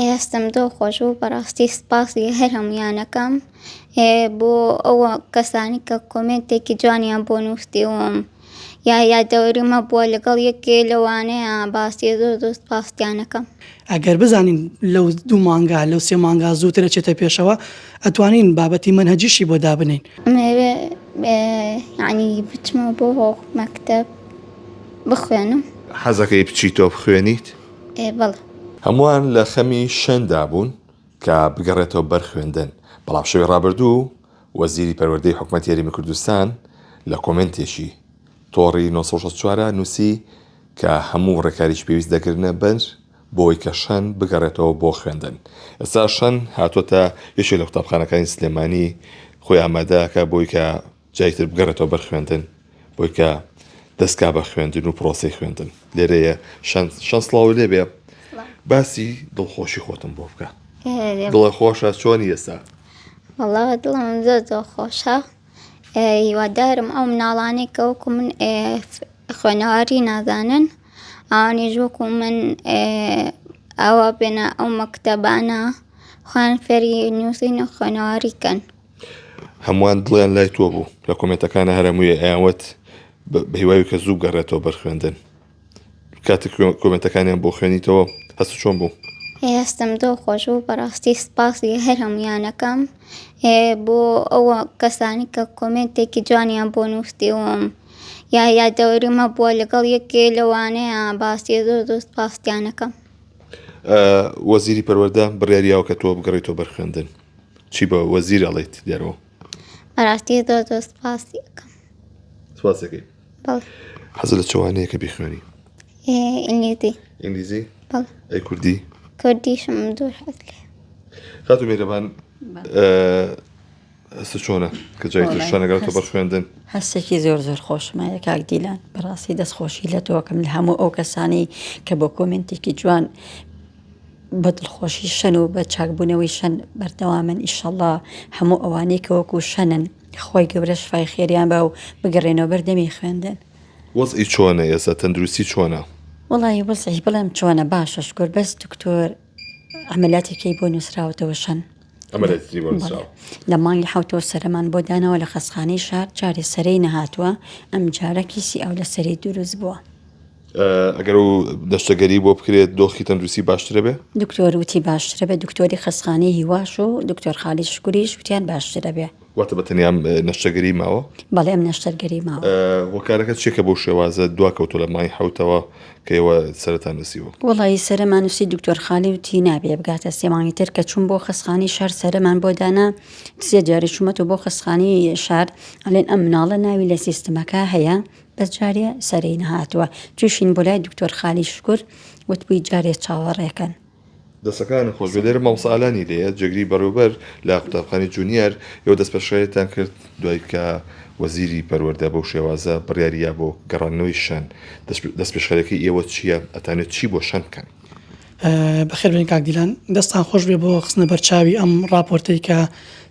هستم دو خوشو براستی سپاسی هر همیانکم بو او کسانی که کومنتی که جوانیان بۆ نووسیوم یا دەوری مە بووە لەگەڵ یەکێ لەوانەیە باسی زۆر سپاسیانەکەم. ئەگەر بزانین لەو 2 مانگا لەو 3 مانگا زووترە چێتە پێشەوە ئەتوانین بابەتی منهەجیشی بۆ دابنین. ئەمەوێ یعنی بچمە بۆ مەکتەب بخوێنم. حەزەکەی بچیتۆ بخوێنیت؟ بەڵێ. هەمووان لە خەمی شەندا بوون کە بگەڕێتەوە بەر خوێندن. بەڵام شەوی ڕابردوو وەزیری پەروەردەی حکوومەتی یاریمی کوردستان لە کۆمنتێکی تۆڕی 964 نووسی کە هەموو ڕێکاریش پێویست دەکردنە بەر بۆی کە شەن بگەڕێتەوە بۆ خوێندن. ئێستا شەن هاتوۆتە یەکێک لە قوتابخانەکانی سلێمانی خۆی ئامادەکە بۆی کە جایتر بگەڕێتەوە بەر خوێندن بۆی کە دەستکا بە خوێندن و پرۆسی خوێندن. لێرەیە شەن سڵاو لێبێ باسی دڵخۆشی خۆتم بۆ بکە. دڵە خۆشە چۆنی ئێستا؟ وەڵا دڵم زۆر خۆشە. هیوادارم ئەو مناڵانەی کە وەکو من خوێنەواری نازانن ئەوانیش وەکو من ئەوە بێنە ئەو مەکتەبانە خوێن فێری نووسین و خوێنەواری کەن. هەمووان دڵیان لای تۆ بوو لە کۆمنتەکانە هەرەموویە ئەیانوت بە هیوای کە زوو بگەڕێتەوە بەر خوێندن. کاتێک کۆمنتەکانیان بۆ خوێنیتەوە هەست چۆن بوو؟ هستم دو خوشو براستی سپاسی هر همیانکم بۆ ئەوە کەسانی کە کۆمنتێکی جوانیان بۆ نووسیوم یا دەوری مە بووە لەگەڵ یەکێ لەوانەیە باسی زۆر سپاسیانەکەم. وەزیری پەروەردە بڕیاریاوە کە تۆ بگەڕێتەوە بەر خوێندن. چی بە وەزیر ئەڵێیت دیارەوە؟ بەڕاستی زۆر سپاسیەکەم. سپاسەکەی. بەڵێ. حەزت لە چەوانەیە کە بیخوێنی؟ ئینگلیزی. ئینگلیزی؟ بەڵێ. ئەی کوردی؟ کوردیشم زۆر حەز لێ. خاتو میرەبان ئەستا چۆنە کە جایتر شانەگەڕێتەوە بەر خوێندن؟ هەستێکی زۆر خۆشمایە کاک دیلان بەڕاستی دەستخۆشی لە تۆکەم لە هەموو ئەو کەسانی کە بۆ کۆمنتێکی جوان بە دڵخۆشی شەن و بە چاکبوونەوەی شەن بەردەوامن ئیشەڵڵا هەموو ئەوانەی کە وەکو شەنن خۆی گەورە شفای خێریان بە و بگەڕێنەوە بەردەمی خوێندن. وەزئی چۆنە ئێستا تەندروستی چۆنە؟ وەڵی وەزعی بڵێم چۆنە باشە شکر بەس دکتۆر ئەمەلاتێکی بۆ نووسراوەتەوە شەن. لە مانگی حوتەوە سەرمان بۆ دانەوە لە خەسخانەی شار جارێ سەرەی نەهاتووە ئەم جارە کیسی ئەو لە سەری دروست بووە. ئەگەر و دەشتەگەری بۆ بکرێت دۆخی تەندروستی باشترە بێ؟ دکتۆر وتی باشترە بێ دکتۆری خەسخانەی هیواش و دکتۆر خالی شکوریش وتیان باشترە بێ. واتە بەتەنیا نەشتەگەری ماوە؟ بەڵێ ئەم نەشتەرگەری ماوە. وەکارەکەت چێکە بۆ شێوازە دواکەوتۆ لە مای حوتەوە کە ئێوە سەرەتا نووسیوە؟ وڵی سەرمان نووسی دکتۆر خالی وتی نابێ بگاتە سێمانی تر کە چوون بۆ خەسخانی شار سەرمان بۆ دانا سێ جاری چوومەتەوە بۆ خەسخانی شار ئەڵێن ئەم مناڵە ناوی لە سیستمەکە هەیە بەس جارێ سەرەی نەهاتووە تووشین بۆ لای دکتۆر خالی شکر وتبووی جارێ چاوەڕێکن. دەستەکان خۆش بێ لێرە مامۆساالانی لێیە جێگری بەڕوبەر لە قوتابخانەی جونیەر ئێوە دەستپێشەیەتان کرد دوای کە وەزیری پەروەردە بەو شێوازە بڕیاریە بۆ گەڕانەوەی شەن دەستپێشەرەکەی ئێوە چییە ئەتانێت چی بۆ شەن بکەن؟ بەخێر بێن کاک دیلان دەستان خۆش بێ بۆ خستنە بەرچاوی ئەم راپۆرتەی کە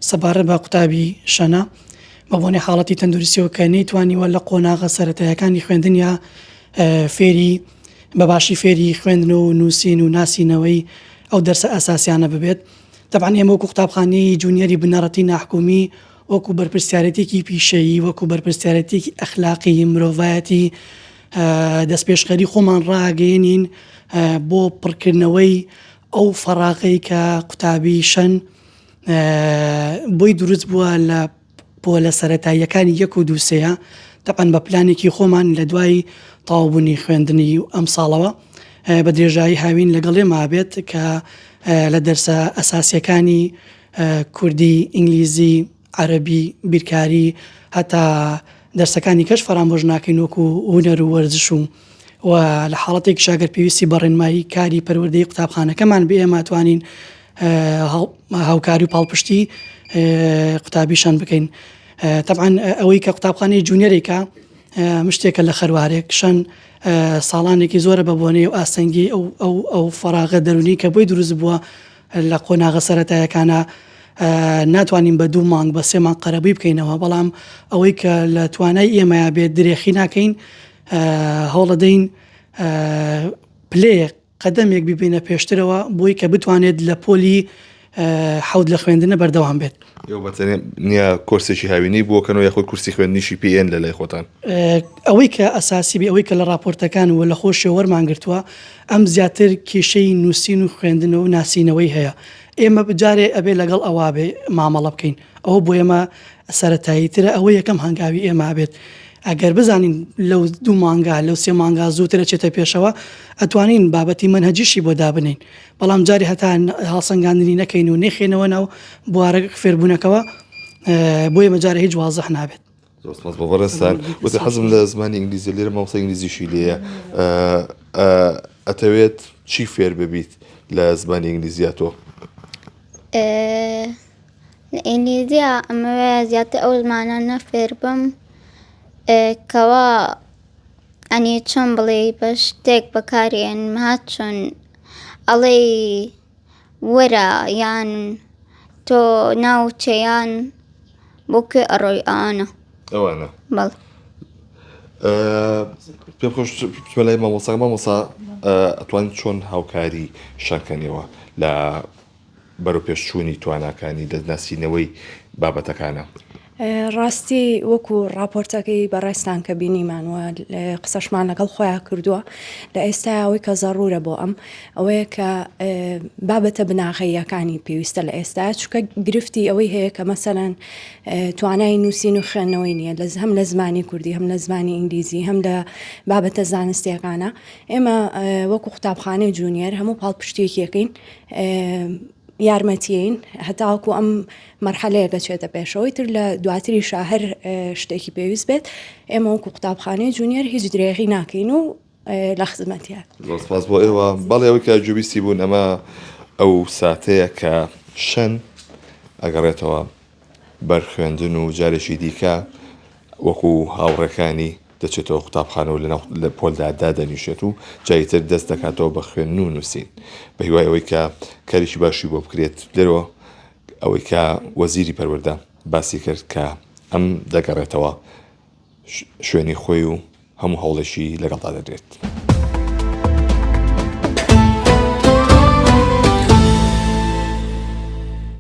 سەبارەت بە قوتابی شەنە بە بۆنێ حاڵەتی تەندروستیەوە کە نەیتوانیوە لە قۆناغە سەرەتاییەکانی خوێندن یا فێری بەباشی فێری خوێندن و نووسین و ناسینەوەی ئەو دەرسە ئەساسیانە ببێت. طبعاً ئێمە وەکو قوتابخانەی جونیەری بنەڕەتی ناحکومی وەکو بەرپرسیارەتێکی پیشەیی وەکو بەرپرسیارەتێکی ئەخلاقی مرۆڤایەتی دەستپێشخەری خۆمان ڕاگەێنین بۆ پڕکردنەوەی ئەو فەراغەی کە قوتابی شەن بۆی دروست بووە بۆ لە سەرەتاییەکانی 1 و 2 سەیە طبعاً بە پلانێکی خۆمان لە دوای تەواوبوونی خوێندنی ئەم ساڵەوە بە درێژایی هاوین لەگەڵێ مابێت کە لە دەرسە ئەساسیەکانی کوردی، ئینگلیزی، عەرەبی، بیرکاری هەتا دەرسەکانی کەش فەرامۆژ ناکەین وەکو هونەر و وەرزش و لە حاڵەتێک شاگەر پێویستی بە ڕێنمایی کاری پەروەردەی قوتابخانەکەمان بێ ئێمە توانین هاوکاری و پاڵپشتی قوتابیشان بکەین. طبعاً ئەوەی کە قوتابخانەی جونیەرێکە مشتێکە لە خەروارێک شەن ساڵانێکی زۆرە بە بۆنەی و ئاسەنگی ئەو فەراغە دەرونی کە بۆی دروست بووە لە قۆناغە سەرەتاییەکانە ناتوانین بە 2 مانگ بە 3 مانگ قەرەبووی بکەینەوە بەڵام ئەوەی کە لە توانای ئێمەیە بێت درێخی ناکەین هەوڵەدەین پلەیەک قەدەمێک ببینە پێشترەوە بۆی کە بتوانێت لە پۆلی حەوت لە خوێندنە بەردەوام بێت. ئێوە بەتەنێ نییە کۆرسێکی هاوینی بووکەنەوە یاخۆی کورسی خوێندنیشی پێێن لە لای خۆتان. ئەوەی کە ئەساسی بێ ئەوەی کە لە راپۆرتەکان و لە خۆشی وەرمانگرتووە ئەم زیاتر کێشەی نووسین و خوێندنەوە و ناسینەوەی هەیە. ئێمە بجارێ ئەبێ لەگەڵ ئەوا بێ مامەڵە بکەین ئەوە بۆ ئێمە سەرەتاییترە ئەوە یەکەم هەنگاوی ئێمە بێت. ئەگەر بزانین لەو 2 مانگا لەو 3 مانگا زووترە چێتە پێشەوە ئەتوانین بابەتی منهەجیشی بۆ دابنین بەڵام جاری هەتا هەڵسەنگاندنی نەکەین و نەخێنەوە ناو بوارە فێربوونەکەەوە بۆ ئێمە جارە هیچ وازەح نابێت. زۆرمەس بە بەڕستان وتە حەزم لە زمانی ئینگلیزی لێرە مامۆستا ئینگلیزیشی لێیە ئەتەوێت چی فێر ببیت لە زمانی ئینگلیزیاتۆ؟ لە ئینگلیزیە ئەمەوێ زیاتر ئەو زمانانە فێر بم کەوا ئەنی چۆن بڵێ بە شتێک بەکارێنمە چۆن ئەڵێ وەرە یان تۆ ناوچەیان بۆ کوێ ئەڕۆی ئەوانە ئەوانە بەڵێ. پێم خۆش لای مامۆسا ئەتوانین چۆن هاوکاری شەکەنەوە لە بەرەو پێشچوونی تواناکانی دەستناسینەوەی بابەتەکانە. ڕاستی وەکو راپۆرتەکەی بەڕێستان کە بینیمانوە قسەشمان لەگەڵ خۆیان کردووە لە ئێستا ئەوەی کە زەڕورە بۆ ئەوەیە کە بابەتە بناغەیەکانی پێویستە لە ئێستا چکە گرفتی ئەوەی هەیە کە مەسەلاً توانای نووسین و خوێندنەوەی نییە هەم لە زمانی کوردی هەم لە زمانی ئینگلیزی هەم لە بابەتە زانستیەکانە. ئێمە وەکو قوتابخانەی جونیەر هەموو پاڵپشتێکیەکەین یارمەتیین هەتاوەکو ئەم مەرحەلەیە دەچێتە پێشەوەی تر لە دواتری شاهر شتێکی پێویست بێت ئێمە وەکو قوتابخانەی جونیەر هیچ درێغی ناکەین و لە خزمەتیە. سپاس بۆ ئێوە بەڵێەوەی کە جوبیستی بوون ئەمە ئەو ساتەیە کە شەن ئەگەڕێتەوە بەر خوێندن و جارێکی دیکە وەکو هاوڕەکانی دەچێتەوە قوتابخانە و لە پۆلدا دادەنیشێت و جاییتر دەست دەکاتەوە بە خوێندن و نووسین بە هیوای ئەوەی کە کاریشی باشی بۆ بکرێت لێرەوە ئەوەی کە وەزیری پەروەردە باسی کرد کە ئەم دەگەڕێتەوە شوێنی خۆی و هەموو هەوڵێکی لەگەڵدا دەدرێت.